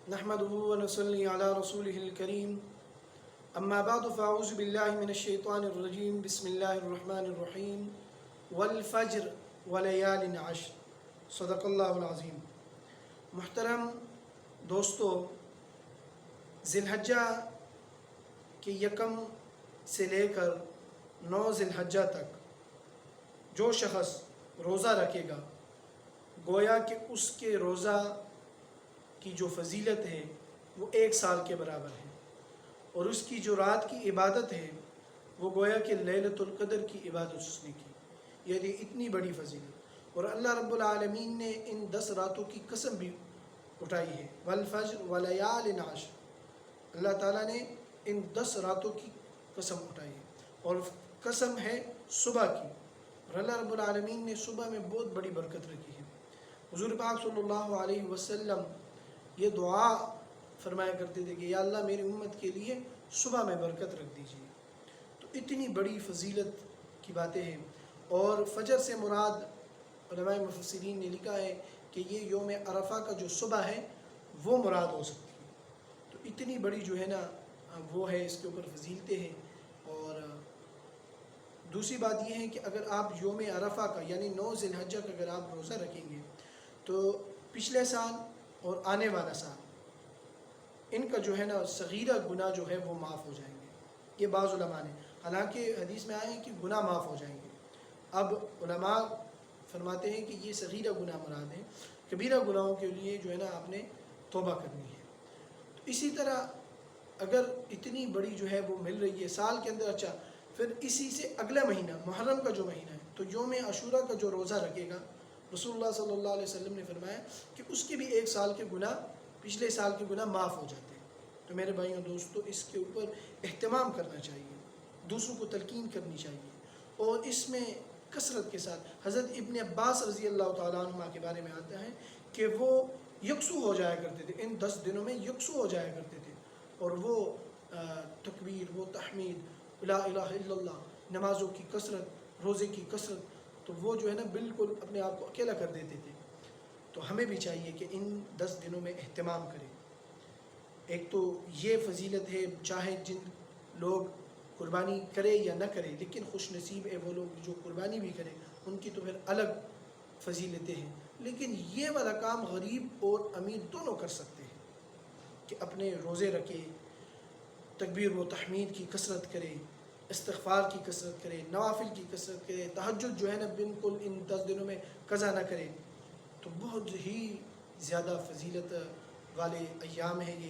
نحمده ونصلي على رسوله الكريم اما بعد فاعوذ باللہ من الشیطان الرجیم بسم اللہ الرحمن الرحیم والفجر ولیال عشر صدق اللہ العظیم۔ محترم دوستو، ذی الحجہ کے یکم سے لے کر 9 ذی الحجہ تک جو شخص روزہ رکھے گا گویا کہ اس کے روزہ کی جو فضیلت ہے وہ 1 سال کے برابر ہے، اور اس کی جو رات کی عبادت ہے وہ گویا کہ لیلۃ القدر کی عبادت اس نے کی، یعنی اتنی بڑی فضیلت۔ اور اللہ رب العالمین نے ان 10 راتوں کی قسم بھی اٹھائی ہے، والفجر ولیال عشر، اللہ تعالیٰ نے ان 10 راتوں کی قسم اٹھائی ہے، اور قسم ہے صبح کی، اور اللہ رب العالمین نے صبح میں بہت بڑی برکت رکھی ہے۔ حضور پاک صلی اللہ علیہ وسلم یہ دعا فرمایا کرتے تھے کہ یا اللہ میری امت کے لیے صبح میں برکت رکھ دیجیے۔ تو اتنی بڑی فضیلت کی باتیں ہیں، اور فجر سے مراد علماء مفسرین نے لکھا ہے کہ یہ یوم عرفہ کا جو صبح ہے وہ مراد ہو سکتی ہے۔ تو اتنی بڑی جو ہے نا وہ ہے، اس کے اوپر فضیلتیں ہیں۔ اور دوسری بات یہ ہے کہ اگر آپ یوم عرفہ کا یعنی 9 ذی الحجہ کا اگر آپ روزہ رکھیں گے تو پچھلے سال اور آنے والا سال ان کا جو ہے نا صغیرہ گناہ جو ہے وہ معاف ہو جائیں گے، یہ بعض علماء نے، حالانکہ حدیث میں آئے ہیں کہ گناہ معاف ہو جائیں گے۔ اب علماء فرماتے ہیں کہ یہ صغیرہ گناہ مراد ہیں، کبیرہ گناہوں کے لیے جو ہے نا آپ نے توبہ کرنی ہے۔ تو اسی طرح اگر اتنی بڑی جو ہے وہ مل رہی ہے سال کے اندر، اچھا پھر اسی سے اگلا مہینہ محرم کا جو مہینہ ہے تو یوم عاشورہ کا جو روزہ رکھے گا، رسول اللہ صلی اللہ علیہ وسلم نے فرمایا کہ اس کے بھی 1 سال کے گناہ، پچھلے سال کے گناہ معاف ہو جاتے ہیں۔ تو میرے بھائیوں دوستو، اس کے اوپر اہتمام کرنا چاہیے، دوسروں کو تلقین کرنی چاہیے، اور اس میں کثرت کے ساتھ حضرت ابن عباس رضی اللہ تعالیٰ عنہ کے بارے میں آتا ہے کہ وہ یکسو ہو جایا کرتے تھے، ان 10 دنوں میں یکسو ہو جایا کرتے تھے، اور وہ تکبیر، وہ تحمید، لا الہ الا اللہ، نمازوں کی کثرت، روزے کی کثرت، تو وہ جو ہے نا بالکل اپنے آپ کو اکیلا کر دیتے تھے۔ تو ہمیں بھی چاہیے کہ ان 10 دنوں میں اہتمام کریں۔ ایک تو یہ فضیلت ہے، چاہے جن لوگ قربانی کرے یا نہ کرے، لیکن خوش نصیب ہے وہ لوگ جو قربانی بھی کریں، ان کی تو پھر الگ فضیلتیں ہیں۔ لیکن یہ والا کام غریب اور امیر دونوں کر سکتے ہیں کہ اپنے روزے رکھے، تکبیر و تحمید کی کثرت کرے، استغفار کی کثرت کرے، نوافل کی کثرت کرے، تہجد جو ہے نا بالکل ان 10 دنوں میں قضا نہ کرے۔ تو بہت ہی زیادہ فضیلت والے ایام ہیں یہ۔